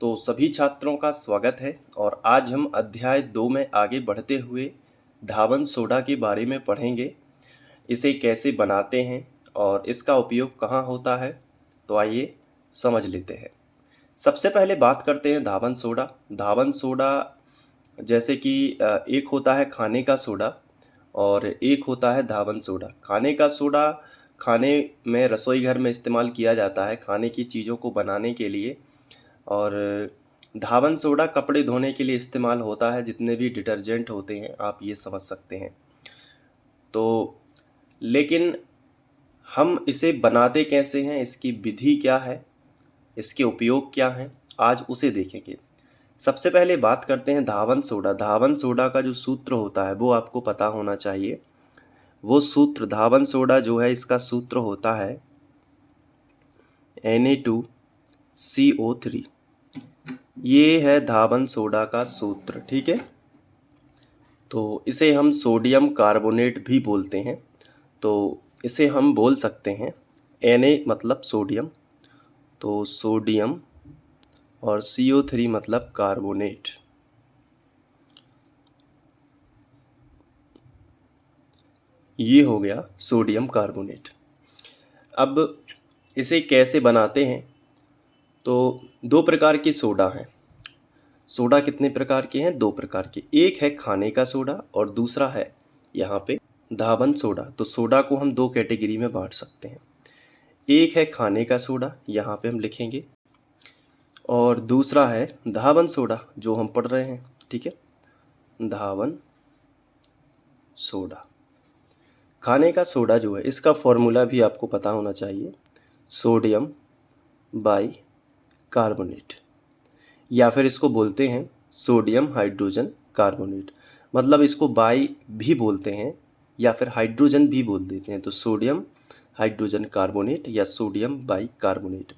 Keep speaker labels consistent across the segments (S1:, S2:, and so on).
S1: तो सभी छात्रों का स्वागत है और आज हम अध्याय 2 में आगे बढ़ते हुए धावन सोडा के बारे में पढ़ेंगे। इसे कैसे बनाते हैं और इसका उपयोग कहाँ होता है, तो आइए समझ लेते हैं। सबसे पहले बात करते हैं धावन सोडा। धावन सोडा जैसे कि एक होता है खाने का सोडा और एक होता है धावन सोडा। खाने का सोडा खाने में रसोई घर में इस्तेमाल किया जाता है खाने की चीज़ों को बनाने के लिए, और धावन सोडा कपड़े धोने के लिए इस्तेमाल होता है। जितने भी डिटर्जेंट होते हैं आप ये समझ सकते हैं। तो लेकिन हम इसे बनाते कैसे हैं, इसकी विधि क्या है, इसके उपयोग क्या हैं, आज उसे देखेंगे। सबसे पहले बात करते हैं धावन सोडा। धावन सोडा का जो सूत्र होता है वो आपको पता होना चाहिए। वो सूत्र धावन सोडा जो है, इसका सूत्र होता है Na2CO3। ये है धावन सोडा का सूत्र, ठीक है। तो इसे हम सोडियम कार्बोनेट भी बोलते हैं। तो इसे हम बोल सकते हैं Na मतलब सोडियम, तो सोडियम, और CO3 मतलब कार्बोनेट। ये हो गया सोडियम कार्बोनेट। अब इसे कैसे बनाते हैं, तो दो प्रकार के सोडा हैं। सोडा कितने प्रकार के हैं? दो प्रकार के। एक है खाने का सोडा और दूसरा है यहाँ पे धावन सोडा। तो सोडा को हम दो कैटेगरी में बांट सकते हैं। एक है खाने का सोडा, यहाँ पे हम लिखेंगे, और दूसरा है धावन सोडा जो हम पढ़ रहे हैं, ठीक है। धावन सोडा, खाने का सोडा जो है, इसका फॉर्मूला भी आपको पता होना चाहिए, सोडियम बाई कार्बोनेट, या फिर इसको बोलते हैं सोडियम हाइड्रोजन कार्बोनेट। मतलब इसको बाई भी बोलते हैं या फिर हाइड्रोजन भी बोल देते हैं। तो सोडियम हाइड्रोजन कार्बोनेट या sodium by carbonate.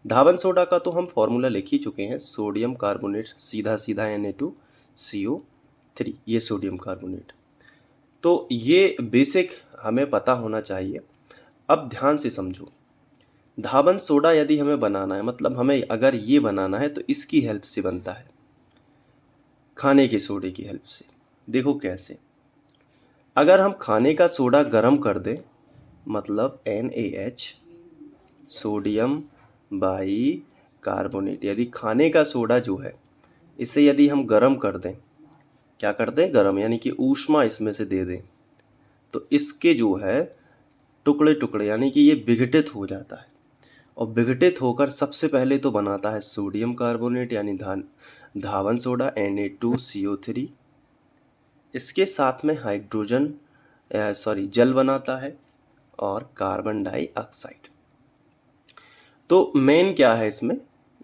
S1: Dhawan soda का तो हम फॉर्मूला लिख ही चुके हैं, सोडियम कार्बोनेट सीधा सीधा Na2CO3, ये सोडियम कार्बोनेट। तो ये बेसिक हमें पता होना चाहिए। अब ध्यान से समझो, धावन सोडा यदि हमें बनाना है, मतलब हमें अगर ये बनाना है, तो इसकी हेल्प से बनता है, खाने के सोडे की हेल्प से। देखो कैसे। अगर हम खाने का सोडा गर्म कर दें, मतलब NaH, सोडियम बाई कार्बोनेट, यदि खाने का सोडा जो है इसे यदि हम गर्म कर दें, क्या कर दें? गर्म, यानी कि ऊष्मा इसमें से दे दें, तो इसके जो है टुकड़े टुकड़े, यानी कि ये विघटित हो जाता है, और विघटित होकर सबसे पहले तो बनाता है सोडियम कार्बोनेट यानी धावन सोडा Na2CO3। इसके साथ में हाइड्रोजन जल बनाता है और कार्बन डाइऑक्साइड। तो मेन क्या है इसमें,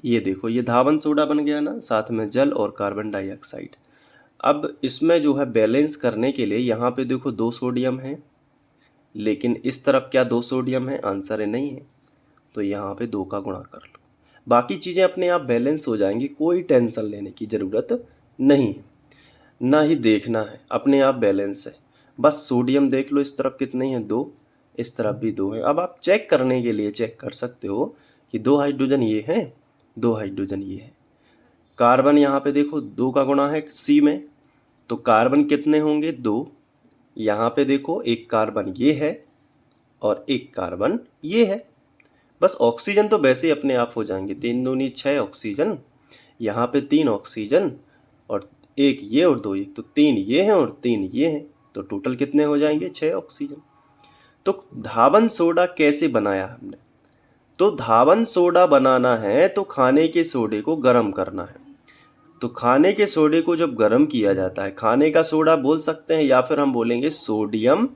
S1: ये देखो, ये धावन सोडा बन गया ना, साथ में जल और कार्बन डाइऑक्साइड। अब इसमें जो है बैलेंस करने के लिए यहाँ पे देखो दो सोडियम है, लेकिन इस तरफ क्या दो सोडियम है? आंसर है नहीं है। तो यहाँ पे दो का गुणा कर लो, बाकी चीज़ें अपने आप बैलेंस हो जाएंगी, कोई टेंशन लेने की ज़रूरत नहीं है, ना ही देखना है, अपने आप बैलेंस है। बस सोडियम देख लो, इस तरफ कितने हैं? दो, इस तरफ भी दो हैं। अब आप चेक करने के लिए चेक कर सकते हो कि दो हाइड्रोजन ये हैं, दो हाइड्रोजन ये हैं। कार्बन यहाँ पे देखो दो का गुणा है C में, तो कार्बन कितने होंगे? दो। यहाँ पे देखो एक कार्बन ये है और एक कार्बन ये है। बस ऑक्सीजन तो वैसे ही अपने आप हो जाएंगे, 3 दूनी 6 ऑक्सीजन, यहाँ पे 3 ऑक्सीजन और एक ये और दो ये, तो 3 ये हैं और 3 ये हैं, तो टोटल कितने हो जाएंगे? 6 ऑक्सीजन। तो धावन सोडा कैसे बनाया हमने? तो धावन सोडा बनाना है तो खाने के सोडे को गर्म करना है। तो खाने के सोडे को जब गर्म किया जाता है, खाने का सोडा बोल सकते हैं या फिर हम बोलेंगे सोडियम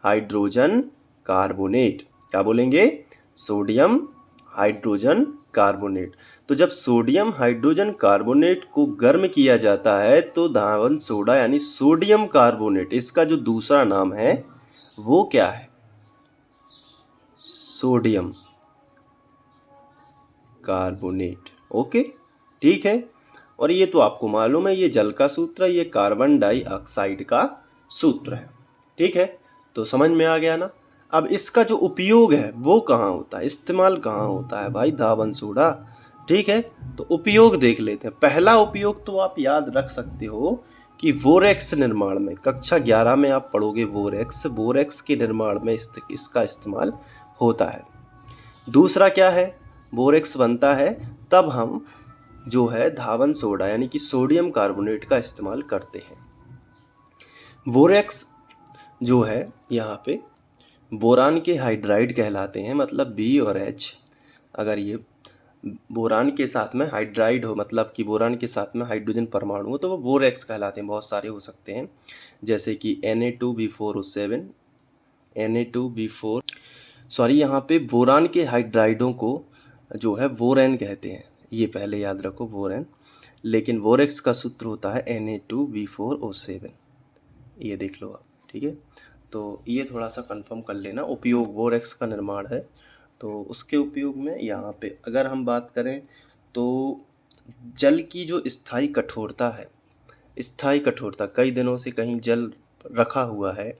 S1: हाइड्रोजन कार्बोनेट। क्या बोलेंगे? Sodium hydrogen carbonate. तो जब सोडियम हाइड्रोजन कार्बोनेट को गर्म किया जाता है तो धावन सोडा यानी सोडियम कार्बोनेट, इसका जो दूसरा नाम है वो क्या है? Sodium carbonate. ओके, ठीक है। और ये तो आपको मालूम है, ये जल का सूत्र है, ये कार्बन डाइऑक्साइड का सूत्र है, ठीक है। तो समझ में आ गया ना। अब इसका जो उपयोग है वो कहाँ होता है, इस्तेमाल कहाँ होता है भाई? धावन सोडा ठीक है, तो उपयोग देख लेते हैं। पहला उपयोग तो आप याद रख सकते हो कि बोरेक्स निर्माण में, कक्षा 11 में आप पढ़ोगे बोरेक्स, बोरेक्स के निर्माण में इसका इस्तेमाल होता है। दूसरा क्या है, बोरेक्स बनता है तब हम जो है धावन सोडा यानी कि सोडियम कार्बोनेट का इस्तेमाल करते हैं। बोरेक्स जो है यहाँ पे बोरान के हाइड्राइड कहलाते हैं, मतलब बी और एच, अगर ये बोरान के साथ में हाइड्राइड हो, मतलब कि बोरान के साथ में हाइड्रोजन परमाणु हो, तो वो बोरेक्स कहलाते हैं। बहुत सारे हो सकते हैं, जैसे कि Na2B4O7, Na2B4, सॉरी यहाँ पे बोरान के हाइड्राइडों को जो है बोरेन कहते हैं, ये पहले याद रखो, बोरेन। लेकिन बोरेक्स का सूत्र होता है Na2B4O7, ये देख लो आप, ठीक है। तो ये थोड़ा सा कंफर्म कर लेना। उपयोग बोरेक्स का निर्माण है, तो उसके उपयोग में यहाँ पे अगर हम बात करें तो जल की जो स्थायी कठोरता है, स्थायी कठोरता, कई दिनों से कहीं जल रखा हुआ है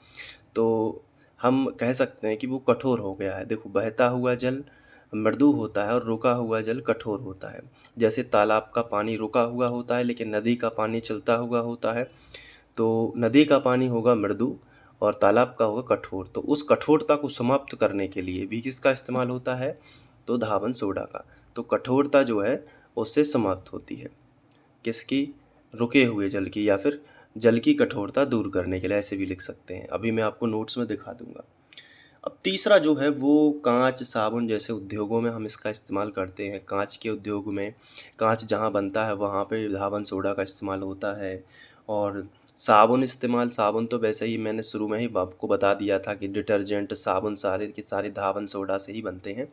S1: तो हम कह सकते हैं कि वो कठोर हो गया है। देखो, बहता हुआ जल मृदु होता है और रुका हुआ जल कठोर होता है। जैसे तालाब का पानी रुका हुआ होता है लेकिन नदी का पानी चलता हुआ होता है, तो नदी का पानी होगा मृदु और तालाब का होगा कठोर। तो उस कठोरता को समाप्त करने के लिए भी किसका इस्तेमाल होता है, तो धावन सोडा का। तो कठोरता जो है उससे समाप्त होती है, किसकी, रुके हुए जल की, या फिर जल की कठोरता दूर करने के लिए, ऐसे भी लिख सकते हैं। अभी मैं आपको नोट्स में दिखा दूंगा। अब तीसरा जो है वो कांच, साबुन जैसे उद्योगों में हम इसका इस्तेमाल करते हैं। कांच के उद्योग में, कांच जहाँ बनता है वहाँ पे धावन सोडा का इस्तेमाल होता है। और साबुन इस्तेमाल, साबुन तो वैसे ही मैंने शुरू में ही आपको बता दिया था कि डिटर्जेंट, साबुन सारे के सारे धावन सोडा से ही बनते हैं।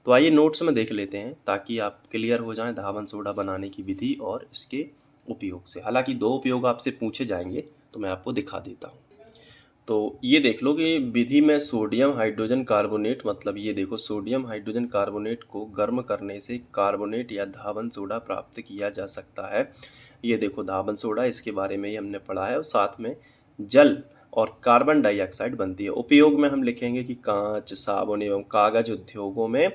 S1: तो आइए नोट्स में देख लेते हैं ताकि आप क्लियर हो जाएं धावन सोडा बनाने की विधि और इसके उपयोग से। हालांकि 2 उपयोग आपसे पूछे जाएंगे तो मैं आपको दिखा देता हूँ। तो ये देख लो कि विधि में सोडियम हाइड्रोजन कार्बोनेट, मतलब ये देखो, सोडियम हाइड्रोजन कार्बोनेट को गर्म करने से कार्बोनेट या धावन सोडा प्राप्त किया जा सकता है। ये देखो धावन सोडा, इसके बारे में ही हमने पढ़ा है। और साथ में जल और कार्बन डाइऑक्साइड बनती है। उपयोग में हम लिखेंगे कि कांच, साबुन एवं कागज उद्योगों में।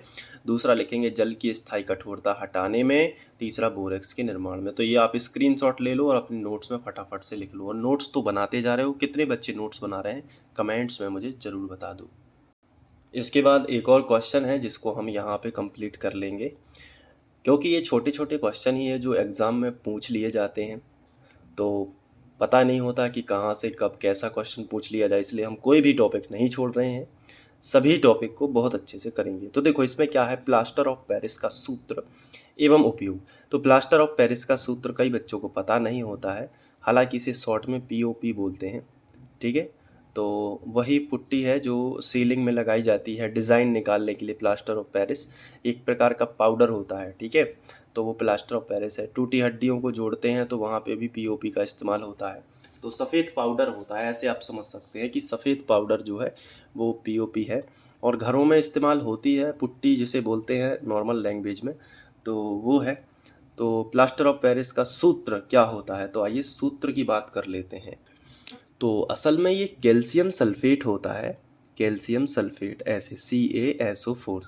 S1: दूसरा लिखेंगे जल की स्थायी कठोरता हटाने में। तीसरा बोरेक्स के निर्माण में। तो ये आप स्क्रीनशॉट ले लो और अपने नोट्स में फटाफट से लिख लो। और नोट्स तो बनाते जा रहे हो, कितने बच्चे नोट्स बना रहे हैं कमेंट्स में मुझे ज़रूर बता दो। इसके बाद एक और क्वेश्चन है जिसको हम यहाँ पे कंप्लीट कर लेंगे, क्योंकि ये छोटे छोटे क्वेश्चन ही है जो एग्ज़ाम में पूछ लिए जाते हैं, तो पता नहीं होता कि कहाँ से कब कैसा क्वेश्चन पूछ लिया जाए, इसलिए हम कोई भी टॉपिक नहीं छोड़ रहे हैं, सभी टॉपिक को बहुत अच्छे से करेंगे। तो देखो इसमें क्या है, प्लास्टर ऑफ पेरिस का सूत्र एवं उपयोग। तो प्लास्टर ऑफ पेरिस का सूत्र कई बच्चों को पता नहीं होता है, हालांकि इसे शॉर्ट में पीओपी बोलते हैं, ठीक है। तो वही पुट्टी है जो सीलिंग में लगाई जाती है डिज़ाइन निकालने के लिए। प्लास्टर ऑफ पेरिस एक प्रकार का पाउडर होता है, ठीक है। तो वो प्लास्टर ऑफ पेरिस है। टूटी हड्डियों को जोड़ते हैं तो वहाँ पे भी पीओपी का इस्तेमाल होता है। तो सफ़ेद पाउडर होता है, ऐसे आप समझ सकते हैं कि सफ़ेद पाउडर जो है वो पीओपी है। और घरों में इस्तेमाल होती है पुट्टी, जिसे बोलते हैं नॉर्मल लैंग्वेज में, तो वो है। तो प्लास्टर ऑफ पेरिस का सूत्र क्या होता है, तो आइए सूत्र की बात कर लेते हैं। तो असल में ये कैल्शियम सल्फेट होता है, कैल्शियम सल्फेट, ऐसे CaSO4।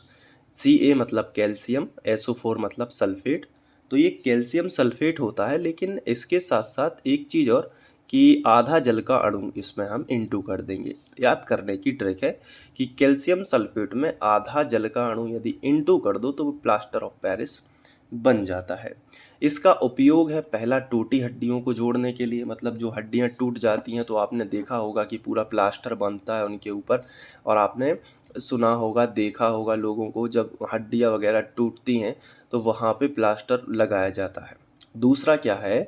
S1: Ca मतलब कैल्शियम, SO4 मतलब सल्फेट। तो ये कैल्शियम सल्फेट होता है, लेकिन इसके साथ साथ एक चीज़ और, कि आधा जल का अणु इसमें हम इंटू कर देंगे। याद करने की ट्रिक है कि कैल्शियम सल्फेट में आधा जल का अणु यदि इंटू कर दो तो वो प्लास्टर ऑफ पेरिस बन जाता है। इसका उपयोग है पहला टूटी हड्डियों को जोड़ने के लिए, मतलब जो हड्डियां टूट जाती हैं तो आपने देखा होगा कि पूरा प्लास्टर बनता है उनके ऊपर। और आपने सुना होगा, देखा होगा लोगों को, जब हड्डियां वगैरह टूटती हैं तो वहाँ पे प्लास्टर लगाया जाता है। दूसरा क्या है,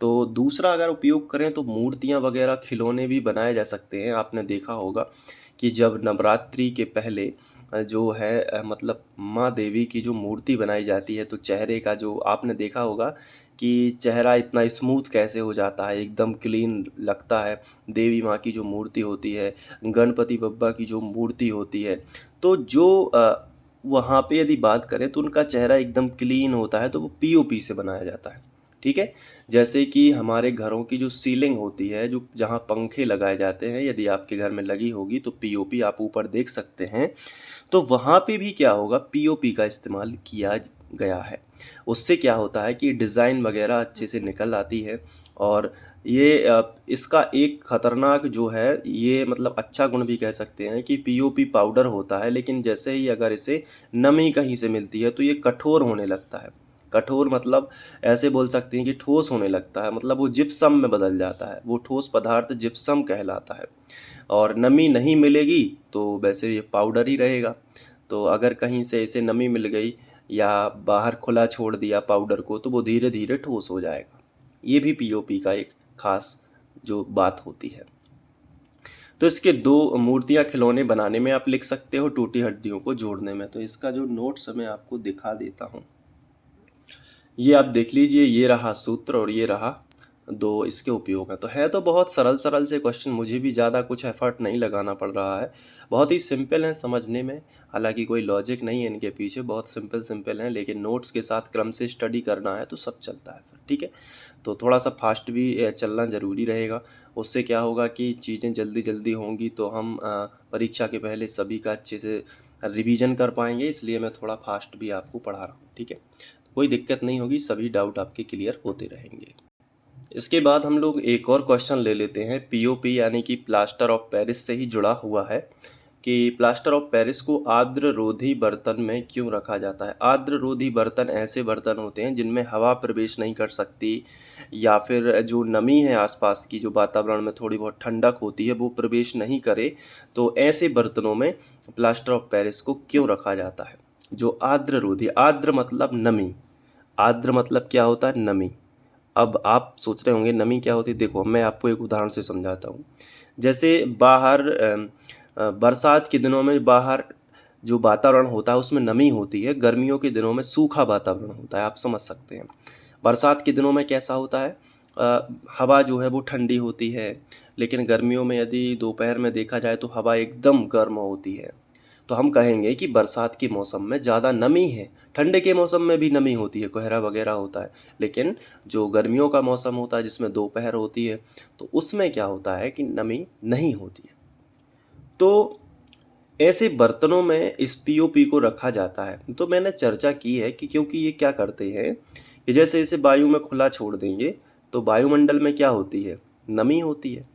S1: तो दूसरा अगर उपयोग करें तो मूर्तियाँ वगैरह, खिलौने भी बनाए जा सकते हैं। आपने देखा होगा कि जब नवरात्रि के पहले जो है मतलब माँ देवी की जो मूर्ति बनाई जाती है, तो चेहरे का जो आपने देखा होगा कि चेहरा इतना स्मूथ कैसे हो जाता है, एकदम क्लीन लगता है। देवी माँ की जो मूर्ति होती है, गणपति बप्पा की जो मूर्ति होती है, तो जो वहाँ पे यदि बात करें तो उनका चेहरा एकदम क्लीन होता है, तो वो पीओपी से बनाया जाता है, ठीक है। जैसे कि हमारे घरों की जो सीलिंग होती है, जो जहाँ पंखे लगाए जाते हैं, यदि आपके घर में लगी होगी तो पीओपी आप ऊपर देख सकते हैं, तो वहाँ पे भी क्या होगा, पीओपी का इस्तेमाल किया गया है। उससे क्या होता है कि डिज़ाइन वगैरह अच्छे से निकल आती है। और ये इसका एक ख़तरनाक जो है ये मतलब अच्छा गुण भी कह सकते हैं कि पीओपी पाउडर होता है, लेकिन जैसे ही अगर इसे नमी कहीं से मिलती है तो ये कठोर होने लगता है। कठोर मतलब ऐसे बोल सकते हैं कि ठोस होने लगता है, मतलब वो जिप्सम में बदल जाता है, वो ठोस पदार्थ जिप्सम कहलाता है। और नमी नहीं मिलेगी तो वैसे ये पाउडर ही रहेगा। तो अगर कहीं से इसे नमी मिल गई या बाहर खुला छोड़ दिया पाउडर को तो वो धीरे धीरे ठोस हो जाएगा। ये भी पीओपी का एक खास जो बात होती है। तो इसके दो मूर्तियां खिलौने बनाने में आप लिख सकते हो, टूटी हड्डियों को जोड़ने में। तो इसका जो नोट्स मैं आपको दिखा देता हूँ, ये आप देख लीजिए, ये रहा सूत्र और ये रहा दो इसके उपयोग है। तो है तो बहुत सरल सरल से क्वेश्चन, मुझे भी ज़्यादा कुछ एफर्ट नहीं लगाना पड़ रहा है, बहुत ही सिंपल हैं समझने में। हालांकि कोई लॉजिक नहीं है इनके पीछे, बहुत सिंपल सिंपल हैं, लेकिन नोट्स के साथ क्रम से स्टडी करना है तो सब चलता है फिर, ठीक है। तो थोड़ा सा फास्ट भी चलना ज़रूरी रहेगा। उससे क्या होगा कि चीज़ें जल्दी जल्दी होंगी तो हम परीक्षा के पहले सभी का अच्छे से रिवीजन कर पाएंगे, इसलिए मैं थोड़ा फास्ट भी आपको पढ़ा रहा हूँ, ठीक है। कोई दिक्कत नहीं होगी, सभी डाउट आपके क्लियर होते रहेंगे। इसके बाद हम लोग एक और क्वेश्चन ले लेते हैं, पीओपी यानी कि प्लास्टर ऑफ पेरिस से ही जुड़ा हुआ है कि प्लास्टर ऑफ पेरिस को आर्द्र रोधी बर्तन में क्यों रखा जाता है। आर्द्र रोधी बर्तन ऐसे बर्तन होते हैं जिनमें हवा प्रवेश नहीं कर सकती, या फिर जो नमी है आसपास की, जो वातावरण में थोड़ी बहुत ठंडक होती है वो प्रवेश नहीं करे, तो ऐसे बर्तनों में प्लास्टर ऑफ पेरिस को क्यों रखा जाता है। जो आर्द्र रोधी, आर्द्र मतलब नमी, आर्द्र मतलब क्या होता है, नमी। अब आप सोच रहे होंगे नमी क्या होती है, देखो मैं आपको एक उदाहरण से समझाता हूँ। जैसे बाहर बरसात के दिनों में बाहर जो वातावरण होता है उसमें नमी होती है, गर्मियों के दिनों में सूखा वातावरण होता है, आप समझ सकते हैं। बरसात के दिनों में कैसा होता है, हवा जो है वो ठंडी होती है, लेकिन गर्मियों में यदि दोपहर में देखा जाए तो हवा एकदम गर्म होती है। तो हम कहेंगे कि बरसात के मौसम में ज़्यादा नमी है। ठंडे के मौसम में भी नमी होती है, कोहरा वगैरह होता है, लेकिन जो गर्मियों का मौसम होता है जिसमें दोपहर होती है तो उसमें क्या होता है कि नमी नहीं होती है। तो ऐसे बर्तनों में इस पीओपी को रखा जाता है। तो मैंने चर्चा की है कि क्योंकि ये क्या करते हैं कि जैसे इसे वायु में खुला छोड़ देंगे तो वायुमंडल में क्या होती है, नमी होती है,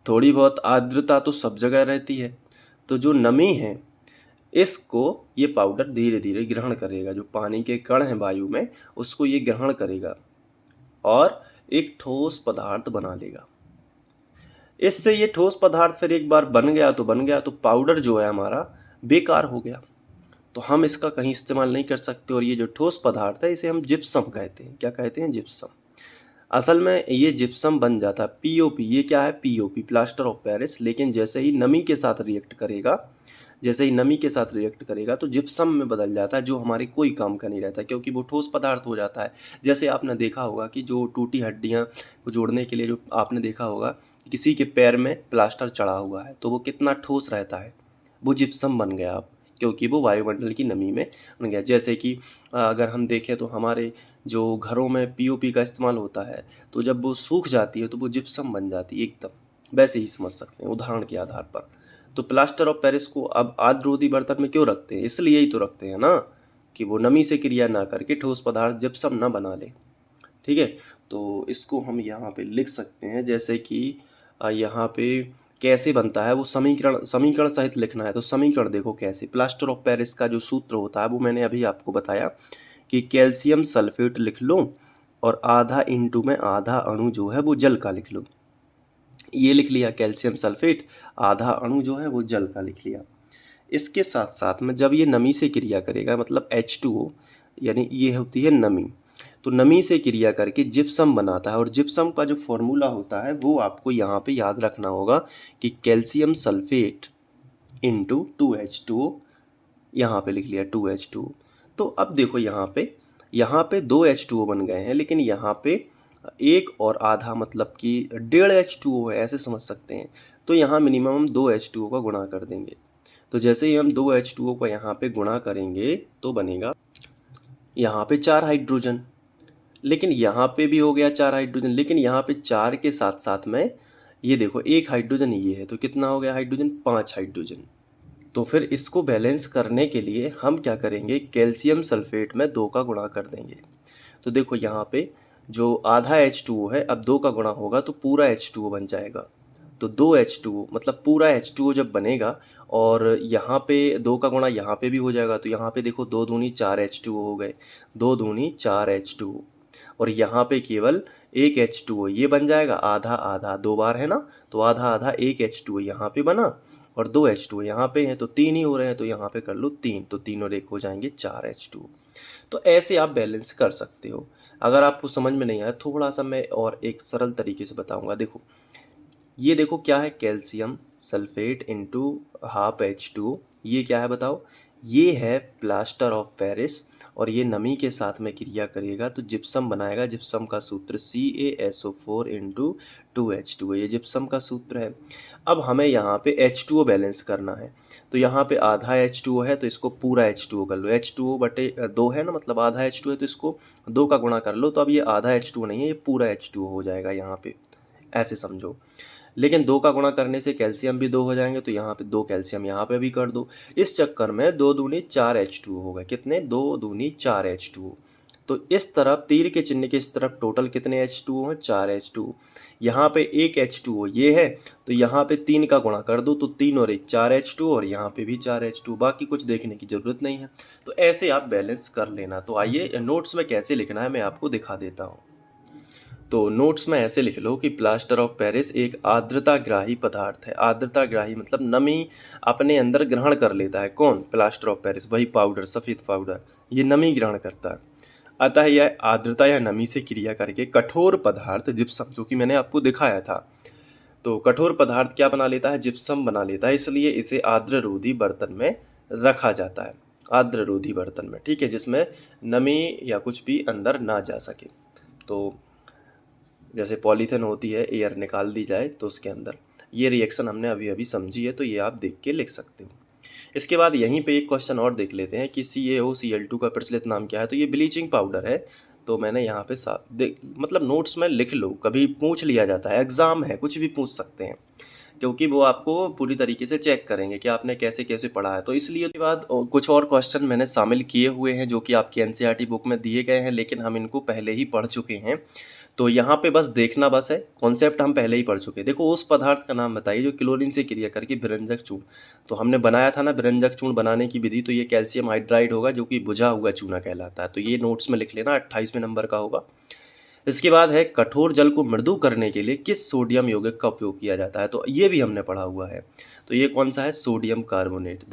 S1: थोड़ी बहुत आर्द्रता तो सब जगह रहती है। तो जो नमी है इसको ये पाउडर धीरे धीरे ग्रहण करेगा, जो पानी के कण हैं वायु में उसको ये ग्रहण करेगा और एक ठोस पदार्थ बना लेगा। इससे ये ठोस पदार्थ फिर एक बार बन गया तो बन गया, तो पाउडर जो है हमारा बेकार हो गया, तो हम इसका कहीं इस्तेमाल नहीं कर सकते। और ये जो ठोस पदार्थ है इसे हम जिप्सम कहते हैं। क्या कहते हैं, जिप्सम। असल में ये जिप्सम बन जाता है पीओपी। ये क्या है, पीओपी, प्लास्टर ऑफ पेरिस। लेकिन जैसे ही नमी के साथ रिएक्ट करेगा, जैसे ही नमी के साथ रिएक्ट करेगा तो जिप्सम में बदल जाता है, जो हमारे कोई काम का नहीं रहता, क्योंकि वो ठोस पदार्थ हो जाता है। जैसे आपने देखा होगा कि जो टूटी हड्डियां को जोड़ने के लिए जो आपने देखा होगा किसी के पैर में प्लास्टर चढ़ा हुआ है तो वो कितना ठोस रहता है, वो जिप्सम बन गया अब, क्योंकि वो वायुमंडल की नमी में बन गया। जैसे कि अगर हम देखें तो हमारे जो घरों में पीओपी का इस्तेमाल होता है तो जब वो सूख जाती है तो वो जिप्सम बन जाती है एकदम, वैसे ही समझ सकते हैं उदाहरण के आधार पर। तो प्लास्टर ऑफ पेरिस को अब आद्ररोधी बर्तन में क्यों रखते हैं, इसलिए ही तो रखते हैं ना, कि वो नमी से क्रिया ना करके ठोस पदार्थ जिप्सम ना बना ले, ठीक है। तो इसको हम यहाँ पे लिख सकते हैं, जैसे कि यहाँ पे कैसे बनता है वो समीकरण, समीकरण सहित लिखना है तो समीकरण देखो कैसे। प्लास्टर ऑफ पेरिस का जो सूत्र होता है वो मैंने अभी आपको बताया कि कैल्शियम सल्फेट लिख लो और आधा इंटू में आधा अणु जो है वो जल का लिख लो। ये लिख लिया कैल्शियम सल्फेट, आधा अणु जो है वो जल का लिख लिया। इसके साथ साथ में जब ये नमी से क्रिया करेगा, मतलब H2O, यानी ये होती है नमी, तो नमी से क्रिया करके जिप्सम बनाता है। और जिप्सम का जो फॉर्मूला होता है वो आपको यहाँ पे याद रखना होगा कि कैल्शियम सल्फेट इंटू 2H2O, यहाँ पे लिख लिया 2H2O। तो अब देखो यहाँ पे 2H2O बन गए हैं, लेकिन यहाँ पे एक और आधा मतलब कि 1.5 H2O है, ऐसे समझ सकते हैं। तो यहाँ मिनिमम हम 2H2O का गुणा कर देंगे। तो जैसे ही हम 2H2O को यहाँ पे गुणा करेंगे तो बनेगा यहाँ पे 4 हाइड्रोजन, लेकिन यहाँ पे भी हो गया 4 हाइड्रोजन, लेकिन यहाँ पे 4 के साथ साथ में ये देखो एक हाइड्रोजन ये है, तो कितना हो गया हाइड्रोजन, 5 हाइड्रोजन। तो फिर इसको बैलेंस करने के लिए हम क्या करेंगे, कैल्शियम सल्फेट में 2 का गुणा कर देंगे। तो देखो यहाँ पे जो आधा H2O है, अब 2 का गुणा होगा तो पूरा H2O बन जाएगा। तो 2 H2O मतलब पूरा H2O जब बनेगा और यहाँ पे 2 का गुणा यहाँ पे भी हो जाएगा, तो यहाँ पे देखो 2 दूनी 4 H2O हो गए, 2 दूनी 4 H2O, और यहाँ पे केवल 1 H2O ये बन जाएगा, आधा आधा 2 बार है ना, तो आधा आधा 1 H2O यहाँ पे बना और 2 H2O यहाँ पे है, तो 3 ही हो रहे हैं, तो यहाँ पे कर लो 3, तो 3 और 1 हो जाएंगे 4 H2O। तो ऐसे आप बैलेंस कर सकते हो। अगर आपको समझ में नहीं आया, थोड़ा सा मैं और एक सरल तरीके से बताऊंगा। देखो ये देखो क्या है, calcium sulphate into half H2O, ये क्या है बताओ, ये है प्लास्टर ऑफ पेरिस, और ये नमी के साथ में क्रिया करेगा तो जिप्सम बनाएगा। जिप्सम का सूत्र CaSO4 इंटू 2H2O, ये जिप्सम का सूत्र है। अब हमें यहाँ पे H2O बैलेंस करना है, तो यहाँ पे आधा H2O है तो इसको पूरा H2O कर लो, H2O बटे 2 है ना, मतलब आधा H2O है तो इसको 2 का गुणा कर लो, तो अब ये आधा H2O नहीं है, ये पूरा H2O हो जाएगा यहाँ पे, ऐसे समझो। लेकिन 2 का गुणा करने से कैल्शियम भी 2 हो जाएंगे, तो यहाँ पे 2 कैल्शियम यहाँ पे भी कर दो। इस चक्कर में 2 दूनी 4 H2O हो गए, कितने, 2 दूनी 4 H2O। तो इस तरफ तीर के चिन्ह के इस तरफ टोटल कितने H2O हैं, 4 H2O। यहाँ पे 1 H2O ये है, तो यहाँ पे 3 का गुणा कर दो, तो 3 और 1 4 H2O, और यहाँ पे भी 4 H2O, बाकी कुछ देखने की ज़रूरत नहीं है। तो ऐसे आप बैलेंस कर लेना। तो आइए नोट्स में कैसे लिखना है मैं आपको दिखा देता हूँ। तो नोट्स में ऐसे लिख लो कि प्लास्टर ऑफ पेरिस एक आर्द्रताग्राही पदार्थ है। आर्द्रताग्राही मतलब नमी अपने अंदर ग्रहण कर लेता है। कौन, प्लास्टर ऑफ पेरिस, वही पाउडर, सफ़ेद पाउडर, ये नमी ग्रहण करता है। अतः यह आर्द्रता या नमी से क्रिया करके कठोर पदार्थ जिप्सम, जो कि मैंने आपको दिखाया था, तो कठोर पदार्थ क्या बना लेता है, जिप्सम बना लेता है। इसलिए इसे आर्द्ररोधी बर्तन में रखा जाता है, आर्द्ररोधी बर्तन में, ठीक है, जिसमें नमी या कुछ भी अंदर ना जा सके। तो जैसे पॉलीथिन होती है, एयर निकाल दी जाए तो उसके अंदर, ये रिएक्शन हमने अभी अभी समझी है, तो ये आप देख के लिख सकते हो। इसके बाद यहीं पे एक क्वेश्चन और देख लेते हैं कि CaOCl2 का प्रचलित नाम क्या है। तो ये ब्लीचिंग पाउडर है, तो मैंने यहाँ पे मतलब नोट्स में लिख लो, कभी पूछ लिया जाता है, एग्ज़ाम है, कुछ भी पूछ सकते हैं, क्योंकि वो आपको पूरी तरीके से चेक करेंगे कि आपने कैसे कैसे पढ़ा है। तो इसलिए उसके बाद कुछ और क्वेश्चन मैंने शामिल किए हुए हैं जो कि आपकी NCERT बुक में दिए गए हैं, लेकिन हम इनको पहले ही पढ़ चुके हैं। तो यहाँ पे बस देखना बस है, कॉन्सेप्ट हम पहले ही पढ़ चुके हैं। देखो उस पदार्थ का नाम बताइए जो क्लोरीन से क्रिया करके विरंजक चूर्ण, तो हमने बनाया था ना विरंजक चूर्ण बनाने की विधि, तो ये कैल्शियम हाइड्राइड होगा जो कि बुझा हुआ चूना कहलाता है। तो ये नोट्स में लिख लेना, 28वें नंबर का होगा। इसके बाद है कठोर जल को मृदु करने के लिए किस सोडियम यौगिक का उपयोग किया जाता है, तो ये भी हमने पढ़ा हुआ है। तो ये कौन सा है, सोडियम कार्बोनेट।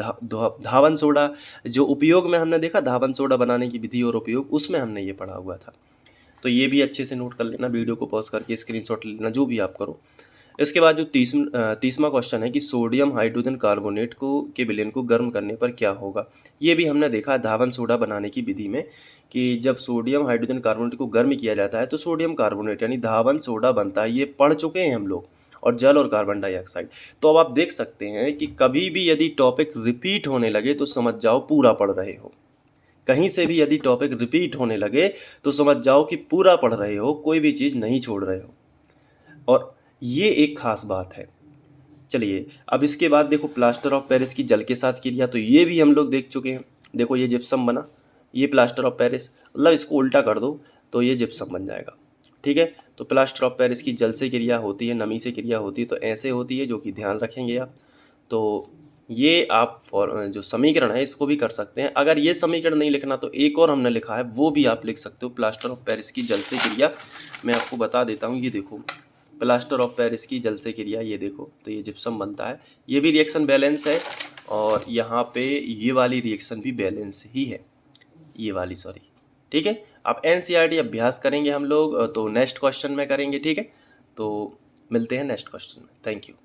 S1: धावन सोडा जो उपयोग में हमने देखा, धावन सोडा बनाने की विधि और उपयोग, उसमें हमने ये पढ़ा हुआ था। तो ये भी अच्छे से नोट कर लेना, वीडियो को पॉज करके स्क्रीनशॉट लेना, जो भी आप करो। इसके बाद जो 30वां क्वेश्चन है कि सोडियम हाइड्रोजन कार्बोनेट के विलयन को गर्म करने पर क्या होगा। ये भी हमने देखा धावन सोडा बनाने की विधि में कि जब सोडियम हाइड्रोजन कार्बोनेट को गर्म किया जाता है तो सोडियम कार्बोनेट यानी धावन सोडा बनता है। ये पढ़ चुके हैं हम लोग, और जल और कार्बन डाइऑक्साइड। तो अब आप देख सकते हैं कि कभी भी यदि टॉपिक रिपीट होने लगे तो समझ जाओ पूरा पढ़ रहे हो। कहीं से भी यदि टॉपिक रिपीट होने लगे तो समझ जाओ कि पूरा पढ़ रहे हो, कोई भी चीज़ नहीं छोड़ रहे हो, और ये एक खास बात है। चलिए अब इसके बाद देखो प्लास्टर ऑफ पेरिस की जल के साथ क्रिया, तो ये भी हम लोग देख चुके हैं। देखो ये जिप्सम बना, ये प्लास्टर ऑफ पेरिस, मतलब इसको उल्टा कर दो तो ये जिप्सम बन जाएगा, ठीक है। तो प्लास्टर ऑफ पेरिस की जल से क्रिया होती है, नमी से क्रिया होती है, तो ऐसे होती है, जो कि ध्यान रखेंगे आप। तो ये आप जो समीकरण है इसको भी कर सकते हैं। अगर ये समीकरण नहीं लिखना तो एक और हमने लिखा है, वो भी आप लिख सकते हो। प्लास्टर ऑफ पेरिस की जल से क्रिया मैं आपको बता देता हूँ। ये देखो प्लास्टर ऑफ पेरिस की जल से क्रिया, ये देखो, तो ये जिप्सम बनता है, ये भी रिएक्शन बैलेंस है, और यहाँ पे ये वाली रिएक्शन भी बैलेंस ही है, ये वाली, सॉरी, ठीक है। अब NCERT अभ्यास करेंगे हम लोग, तो नेक्स्ट क्वेश्चन में करेंगे, ठीक है। तो मिलते हैं नेक्स्ट क्वेश्चन में, थैंक यू।